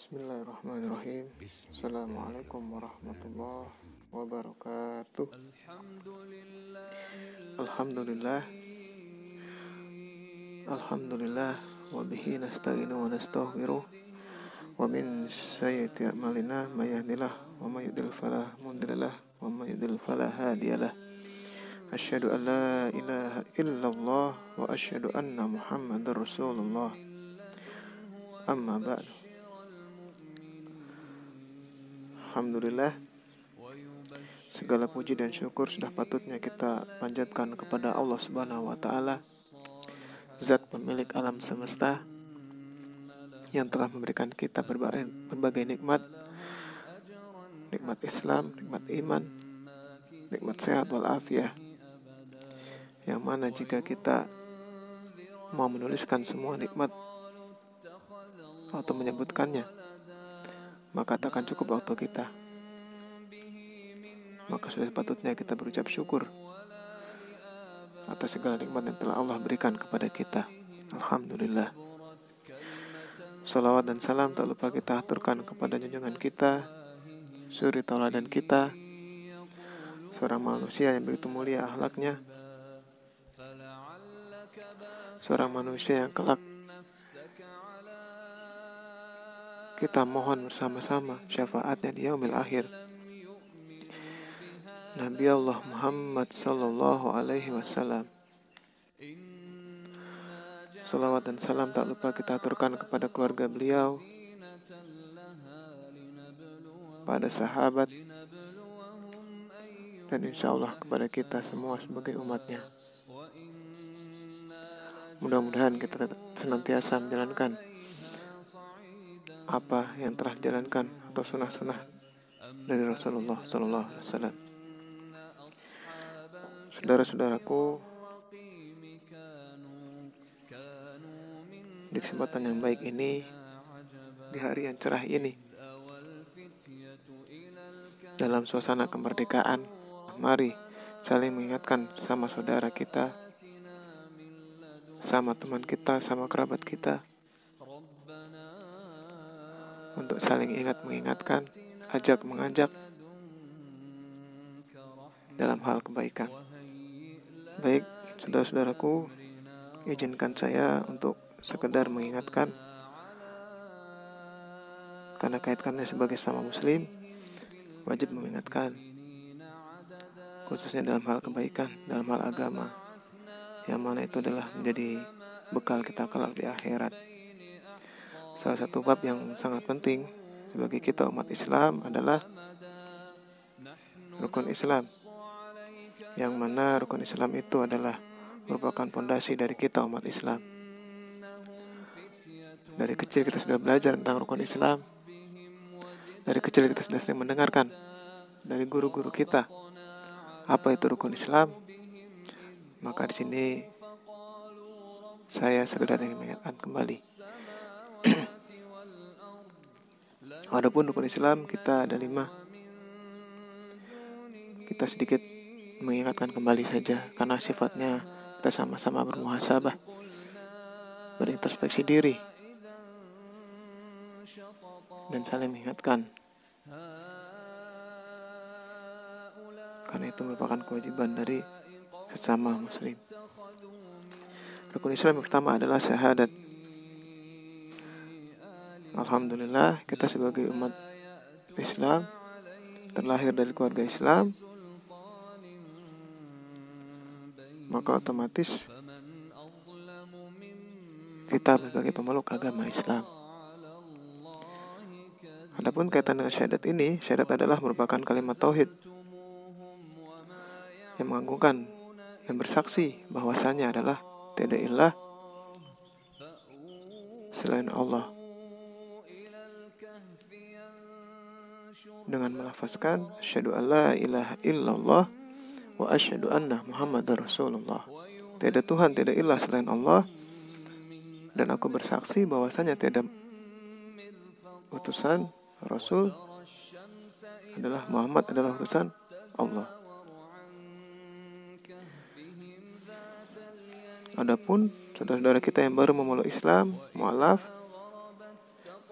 Bismillahirrahmanirrahim. Assalamualaikum warahmatullahi wabarakatuh. Alhamdulillah. Alhamdulillah. Wa bihi nasta'inu wa nastaghfiruh. Wa min sayyiati a'malina may yahdihillahu wa may yudlil fala mudilla lahu wa may yudlil fala hadiyalah. Asyhadu an la ilaha illallah wa asyhadu anna Muhammadar Rasulullah. Amma ba'du. Alhamdulillah, segala puji dan syukur sudah patutnya kita panjatkan kepada Allah Subhanahu wa Ta'ala, Zat pemilik alam semesta yang telah memberikan kita berbagai nikmat Islam, nikmat iman, nikmat sehat walafiat, yang mana jika kita mau menuliskan semua nikmat atau menyebutkannya, maka tak akan cukup waktu kita. Maka sudah sepatutnya kita berucap syukur atas segala nikmat yang telah Allah berikan kepada kita. Alhamdulillah. Salawat dan salam tak lupa kita aturkan kepada junjungan kita, suri tauladan kita, seorang manusia yang begitu mulia akhlaknya, seorang manusia yang kelak kita mohon bersama-sama syafaatnya di yaumil akhir, Nabi Allah Muhammad sallallahu alaihi wasallam. Salawat dan salam tak lupa kita aturkan kepada keluarga beliau, pada sahabat, dan insya Allah kepada kita semua sebagai umatnya. Mudah-mudahan kita senantiasa menjalankan apa yang telah dijalankan atau sunnah-sunnah dari Rasulullah SAW. Saudara-saudaraku, di kesempatan yang baik ini, di hari yang cerah ini, dalam suasana kemerdekaan, mari saling mengingatkan sama saudara kita, sama teman kita, sama kerabat kita, untuk saling mengingatkan, mengajak dalam hal kebaikan. Baik, saudara-saudaraku, izinkan saya untuk sekedar mengingatkan, karena kaitannya sebagai sama muslim, wajib mengingatkan, khususnya dalam hal kebaikan, dalam hal agama, yang mana itu adalah menjadi bekal kita kelak di akhirat. Salah satu bab yang sangat penting sebagai kita umat Islam adalah rukun Islam, yang mana rukun Islam itu adalah merupakan pondasi dari kita umat Islam. Dari kecil kita sudah belajar tentang rukun Islam. Dari kecil kita sudah sering mendengarkan dari guru-guru kita apa itu rukun Islam. Maka di sini saya sekedar ingin mengingatkan kembali. Adapun rukun Islam kita ada 5. Kita sedikit mengingatkan kembali saja, karena sifatnya kita sama-sama bermuhasabah, berintrospeksi diri, dan saling mengingatkan. Karena itu merupakan kewajiban dari sesama muslim. Rukun Islam yang pertama adalah syahadat. Alhamdulillah, kita sebagai umat Islam, terlahir dari keluarga Islam, maka otomatis kita sebagai pemeluk agama Islam. Adapun kaitan dengan syahadat ini, syahadat adalah merupakan kalimat tauhid yang mengagungkan dan bersaksi bahwasanya adalah tiada ilah selain Allah, dengan melafazkan asyhadu alla ilaha illallah wa asyhadu anna Muhammadar Rasulullah. Tiada Tuhan, tiada ilah selain Allah, dan aku bersaksi bahwasanya tiada utusan Rasul adalah Muhammad adalah utusan Allah. Adapun saudara-saudara kita yang baru memeluk Islam, mu'alaf,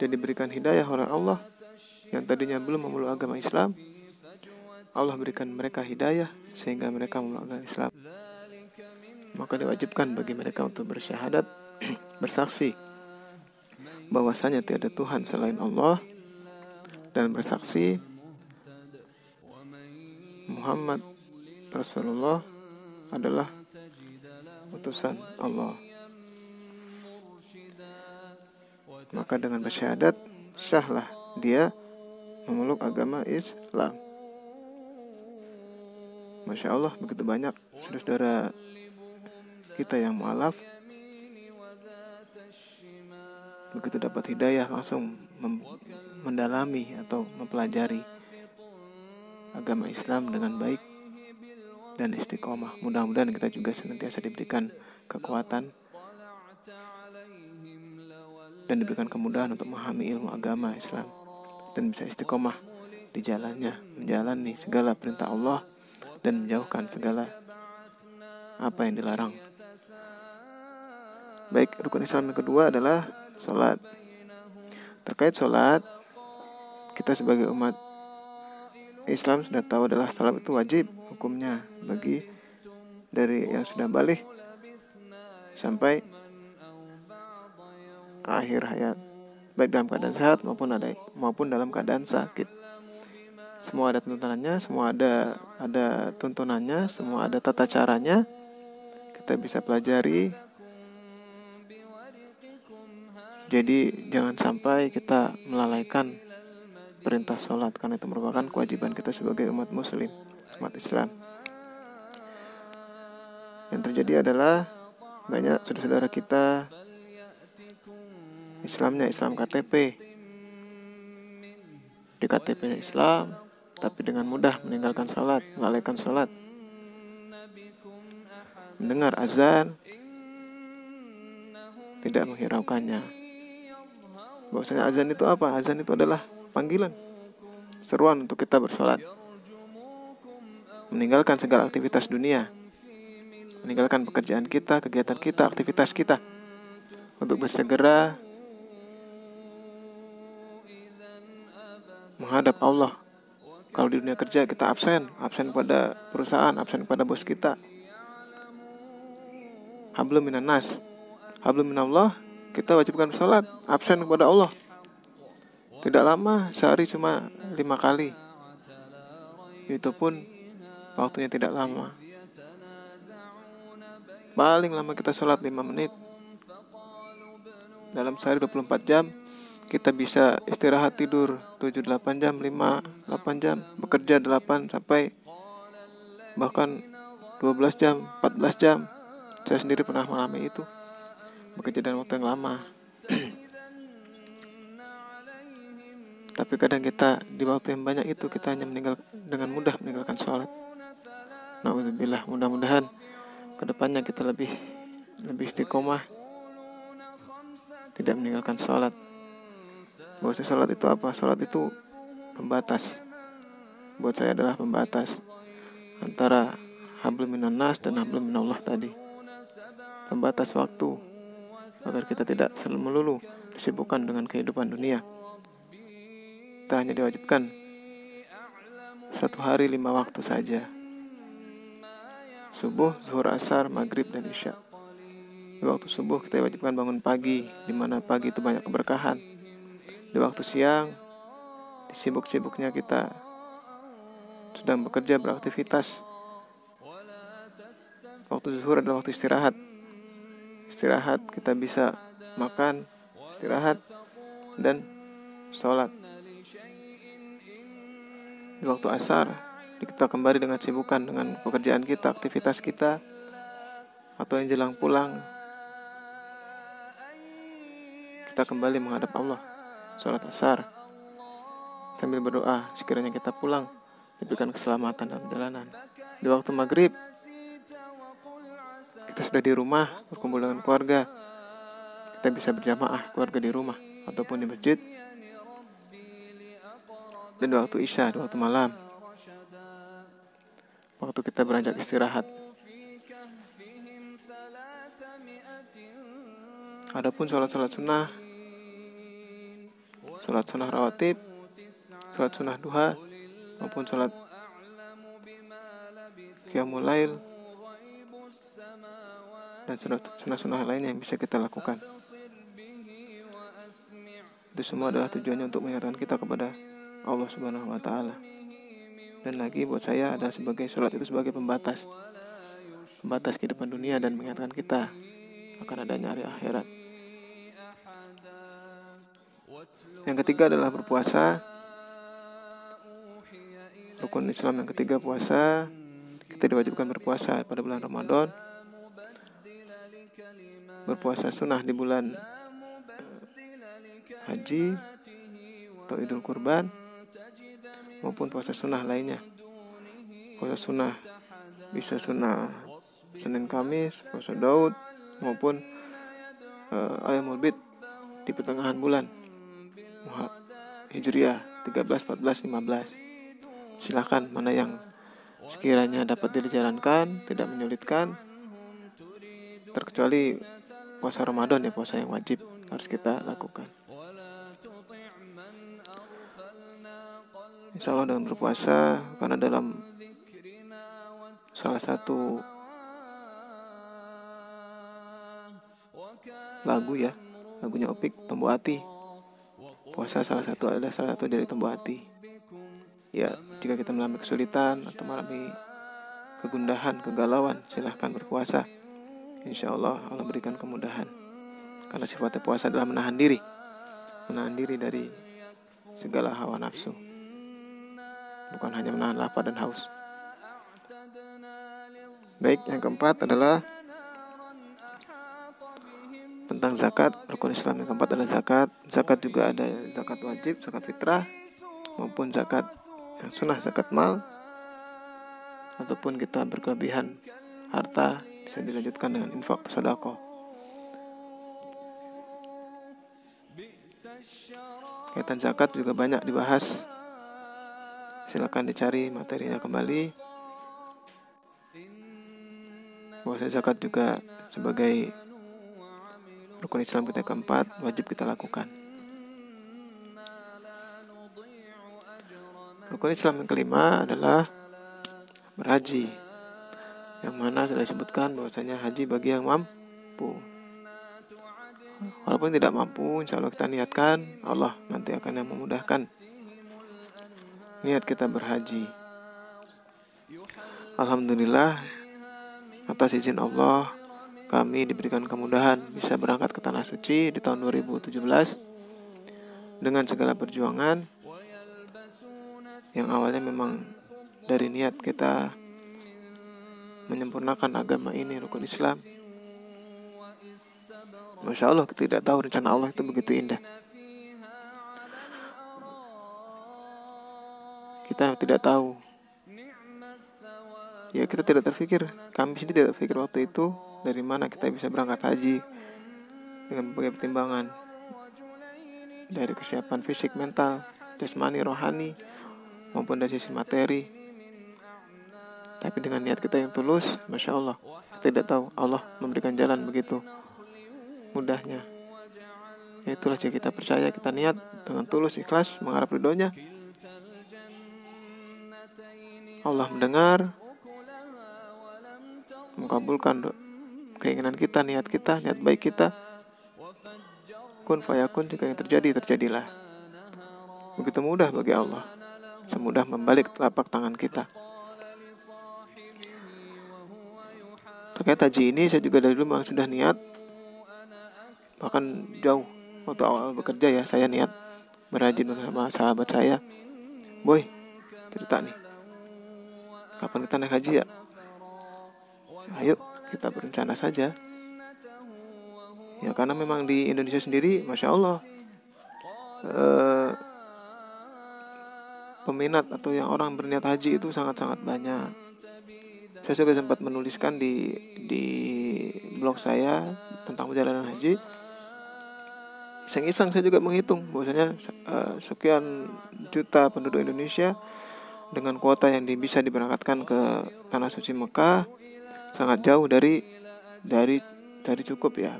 dan diberikan hidayah oleh Allah, yang tadinya belum memeluk agama Islam, Allah berikan mereka hidayah sehingga mereka memeluk agama Islam. Maka diwajibkan bagi mereka untuk bersyahadat, bersaksi bahwasanya tiada Tuhan selain Allah, dan bersaksi Muhammad Rasulullah adalah utusan Allah. Maka dengan bersyahadat, syahlah dia memeluk agama Islam. Masya Allah, begitu banyak saudara kita yang mu'alaf, begitu dapat hidayah langsung mendalami atau mempelajari agama Islam dengan baik dan istiqomah. Mudah-mudahan kita juga senantiasa diberikan kekuatan dan diberikan kemudahan untuk memahami ilmu agama Islam dan bisa istiqomah di jalannya, menjalani segala perintah Allah dan menjauhkan segala apa yang dilarang. Baik, rukun Islam yang kedua adalah sholat. Terkait sholat, kita sebagai umat Islam sudah tahu adalah sholat itu wajib hukumnya bagi dari yang sudah balik sampai akhir hayat, baik dalam keadaan sehat maupun dalam keadaan sakit. Semua ada tuntunannya, semua ada tuntunannya, semua ada tata caranya. Kita bisa pelajari. Jadi jangan sampai kita melalaikan perintah sholat, karena itu merupakan kewajiban kita sebagai umat muslim, umat Islam. Yang terjadi adalah banyak saudara-saudara kita Islamnya Islam KTP, di KTP-nya Islam, tapi dengan mudah meninggalkan sholat, melalaikan sholat. Mendengar azan, tidak menghiraukannya. Bahwasanya azan itu apa? Azan itu adalah panggilan, seruan untuk kita bersolat, meninggalkan segala aktivitas dunia, meninggalkan pekerjaan kita, kegiatan kita, aktivitas kita, untuk bersegera menghadap Allah. Kalau di dunia kerja kita absen pada perusahaan, absen pada bos kita. Hablum minan nas, hablum minallah, kita wajibkan sholat, absen kepada Allah. Tidak lama, sehari cuma 5 kali. Itu pun waktunya tidak lama. Paling lama kita sholat 5 menit. Dalam sehari 24 jam, kita bisa istirahat tidur 7-8 jam, 5-8 jam, bekerja 8 sampai bahkan 12 jam, 14 jam. Saya sendiri pernah mengalami itu, bekerja dalam waktu yang lama. Tapi kadang kita di waktu yang banyak itu kita hanya dengan mudah meninggalkan sholat. Na'udzubillah, mudah-mudahan kedepannya kita lebih istiqomah, tidak meninggalkan sholat. Bahwasanya sholat itu apa? Sholat itu pembatas. Buat saya adalah pembatas antara hablum minan nas dan hablum minallah tadi. Pembatas waktu agar kita tidak melulu disibukkan dengan kehidupan dunia. Kita hanya diwajibkan 1 hari 5 waktu saja. Subuh, zuhur, asar, maghrib, dan isya. Di waktu subuh kita diwajibkan bangun pagi, di mana pagi itu banyak keberkahan. Di waktu siang, di sibuk-sibuknya kita sedang bekerja, beraktivitas. Waktu zuhur adalah waktu istirahat. Istirahat, kita bisa makan, istirahat, dan sholat. Di waktu asar, kita kembali dengan sibukan, dengan pekerjaan kita, aktivitas kita, atau yang jelang pulang, kita kembali menghadap Allah, sholat asar, sambil berdoa, sekiranya kita pulang, diberikan keselamatan dalam perjalanan. Di waktu maghrib, kita sudah di rumah, berkumpul dengan keluarga, kita bisa berjamaah keluarga di rumah, ataupun di masjid. Dan di waktu isya, di waktu malam, waktu kita beranjak istirahat. Adapun sholat sunnah sholat sunnah rawatib, sholat sunnah duha, maupun sholat qiyamul lail, dan sunnah-sunnah lainnya yang bisa kita lakukan. Itu semua adalah tujuannya untuk mengingatkan kita kepada Allah Subhanahu wa Ta'ala. Dan lagi buat saya ada sebagai sholat itu sebagai pembatas kehidupan dunia dan mengingatkan kita akan adanya hari akhirat. Yang ketiga adalah berpuasa. Rukun Islam yang ketiga puasa. Kita diwajibkan berpuasa pada bulan Ramadan. Berpuasa sunnah di bulan haji atau Idul Kurban, maupun puasa sunnah lainnya. Puasa sunnah bisa sunnah Senin Kamis, puasa Daud, maupun Ayyamul Bid di pertengahan bulan Hijriah 13, 14, 15. Silakan mana yang sekiranya dapat dijalankan, tidak menyulitkan, terkecuali puasa Ramadan ya, puasa yang wajib harus kita lakukan. Insya Allah dengan berpuasa, karena dalam salah satu lagunya Opik, Tombo Hati, puasa salah satu dari tombo hati. Ya, jika kita mengalami kesulitan atau mengalami kegundahan, kegalauan, silahkan berpuasa. Insya Allah Allah berikan kemudahan. Karena sifatnya puasa adalah menahan diri dari segala hawa nafsu, bukan hanya menahan lapar dan haus. Baik, yang keempat adalah tentang zakat. Rukun Islam yang keempat adalah zakat. Zakat juga ada zakat wajib, zakat fitrah, maupun zakat yang sunnah, zakat mal, ataupun kita berkelebihan harta bisa dilanjutkan dengan infak atau sedekah. Kaitan zakat juga banyak dibahas. Silakan dicari materinya kembali. Bahwa zakat juga sebagai rukun Islam kita keempat, wajib kita lakukan. Rukun Islam yang kelima adalah berhaji, yang mana sudah disebutkan bahwasanya haji bagi yang mampu. Walaupun tidak mampu, insya Allah kita niatkan, Allah nanti akan yang memudahkan niat kita berhaji. Alhamdulillah, atas izin Allah kami diberikan kemudahan bisa berangkat ke Tanah Suci di tahun 2017 dengan segala perjuangan yang awalnya memang dari niat kita menyempurnakan agama ini, rukun Islam. Masya Allah, kita tidak tahu rencana Allah itu begitu indah. Kita tidak tahu. Ya, kita tidak terfikir. Kami sendiri tidak terfikir waktu itu dari mana kita bisa berangkat haji dengan berbagai pertimbangan, dari kesiapan fisik, mental, jasmani, rohani, maupun dari sisi materi. Tapi dengan niat kita yang tulus, Masya Allah, kita tidak tahu Allah memberikan jalan begitu mudahnya. Itulah jika kita percaya, kita niat dengan tulus, ikhlas, mengharap ridhonya, Allah mendengar, mengabulkan keinginan kita, niat baik kita. Kun fayakun, jika yang terjadi, terjadilah. Begitu mudah bagi Allah, semudah membalik telapak tangan kita. Terkait haji ini, saya juga dari dulu memang sudah niat, bahkan jauh waktu awal bekerja ya, saya niat berhaji bersama sahabat saya. Boy, cerita nih, kapan kita naik haji ya? Ayo kita berencana saja. Ya, karena memang di Indonesia sendiri, Masya Allah, peminat atau yang orang berniat haji itu sangat-sangat banyak. Saya juga sempat menuliskan di blog saya tentang perjalanan haji. Iseng-iseng saya juga menghitung bahwasanya sekian juta penduduk Indonesia dengan kuota yang bisa diberangkatkan ke Tanah Suci Mekah sangat jauh dari cukup ya.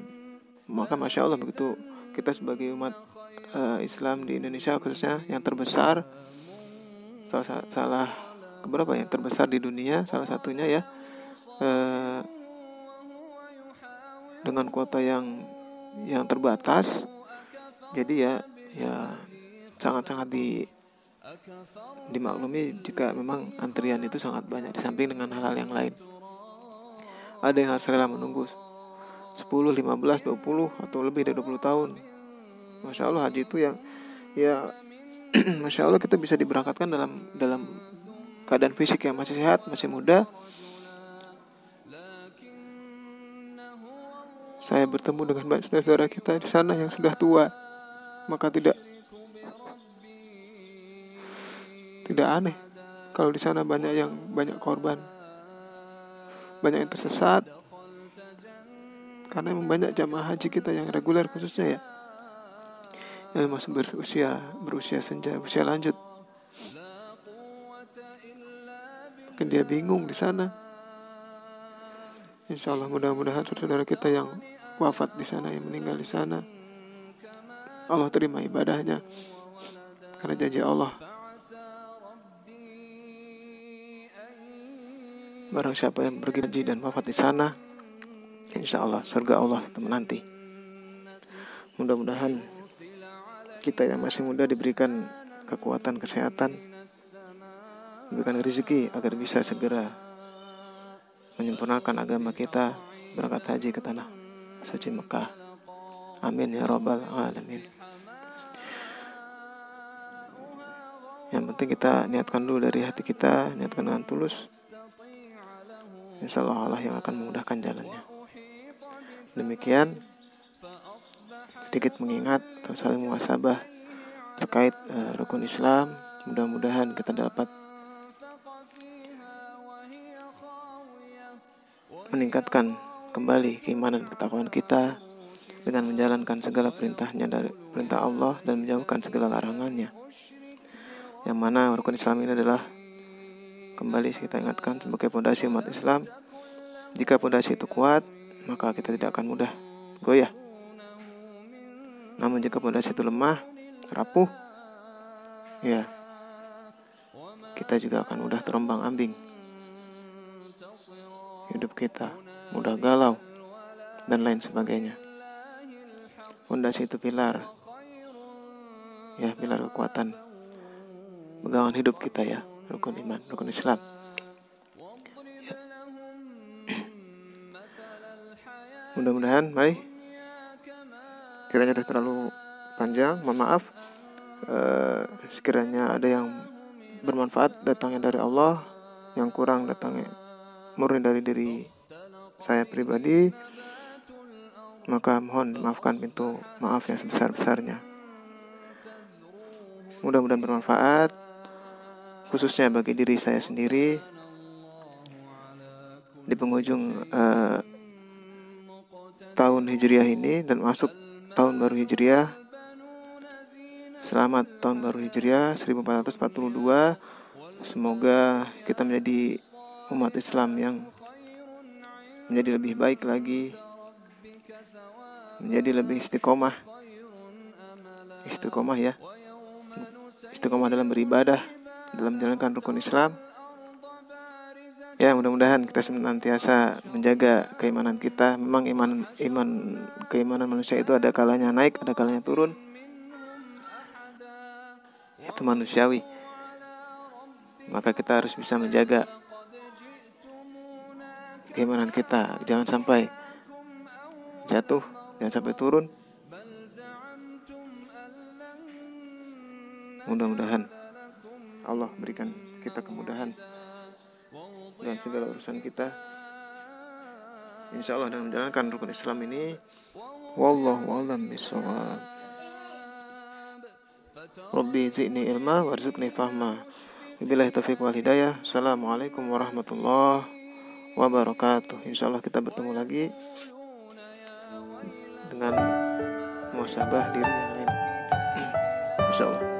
Maka Masya Allah, begitu kita sebagai umat Islam di Indonesia khususnya yang terbesar, salah keberapa yang terbesar di dunia, salah satunya ya, dengan kuota yang terbatas. Jadi ya sangat-sangat dimaklumi jika memang antrian itu sangat banyak, di samping dengan hal-hal yang lain. Ada yang harus rela menunggu 10, 15, 20 atau lebih dari 20 tahun. Masya Allah, haji itu yang ya Masya Allah, kita bisa diberangkatkan dalam keadaan fisik yang masih sehat, masih muda. Saya bertemu dengan banyak saudara kita di sana yang sudah tua, maka tidak aneh kalau di sana banyak korban, banyak yang tersesat, karena memang banyak jamaah haji kita yang reguler khususnya ya, yang masih berusia senja, usia lanjut. Mungkin dia bingung di sana. Insya Allah mudah-mudahan saudara kita yang wafat di sana, yang meninggal di sana, Allah terima ibadahnya, karena janji Allah, barang siapa yang pergi haji dan wafat di sana, insya Allah surga Allah itu menanti. Mudah-mudahan kita yang masih muda diberikan kekuatan, kesehatan, diberikan rezeki agar bisa segera menyempurnakan agama kita, berangkat haji ke tanah suci Mekah. Amin ya rabbal alamin. Yang penting kita niatkan dulu dari hati kita, niatkan dengan tulus. Insya Allah yang akan memudahkan jalannya. Demikian sedikit mengingat atau saling muhasabah terkait rukun Islam. Mudah-mudahan kita dapat meningkatkan kembali keimanan ketakwaan kita dengan menjalankan segala perintahnya dari perintah Allah dan menjauhkan segala larangannya. Yang mana rukun Islam ini adalah, kembali kita ingatkan, sebagai fondasi umat Islam. Jika fondasi itu kuat, maka kita tidak akan mudah goyah. Namun jika fondasi itu lemah, rapuh, ya kita juga akan mudah terombang-ambing. Hidup kita mudah galau dan lain sebagainya. Fondasi itu pilar, ya, pilar kekuatan pegangan hidup kita ya, rukun iman, rukun Islam. Ya. Mudah-mudahan, mari, kiranya sudah terlalu panjang, mohon maaf. Sekiranya ada yang bermanfaat datangnya dari Allah, yang kurang datangnya murni dari diri saya pribadi, maka mohon dimaafkan pintu maaf yang sebesar-besarnya. Mudah-mudahan bermanfaat, khususnya bagi diri saya sendiri di penghujung tahun Hijriah ini dan masuk tahun baru Hijriah. Selamat tahun baru Hijriah 1442. Semoga kita menjadi umat Islam yang menjadi lebih baik lagi, menjadi lebih istiqomah ya, istiqomah dalam beribadah, dalam menjalankan rukun Islam. Ya, mudah-mudahan kita senantiasa menjaga keimanan kita. Memang keimanan manusia itu ada kalanya naik, ada kalanya turun. Itu manusiawi. Maka kita harus bisa menjaga keimanan kita, jangan sampai jatuh, jangan sampai turun. Mudah-mudahan Allah berikan kita kemudahan dalam segala urusan kita, insya Allah, dalam menjalankan rukun Islam ini. Wallahu a'lam bishawab. Rabbi zidni ilma warzuqni fahma. Wabillahi taufiq wal hidayah. Assalamualaikum warahmatullahi wabarakatuh. Insya Allah kita bertemu lagi dengan muhasabah diri yang lain. Insya Allah.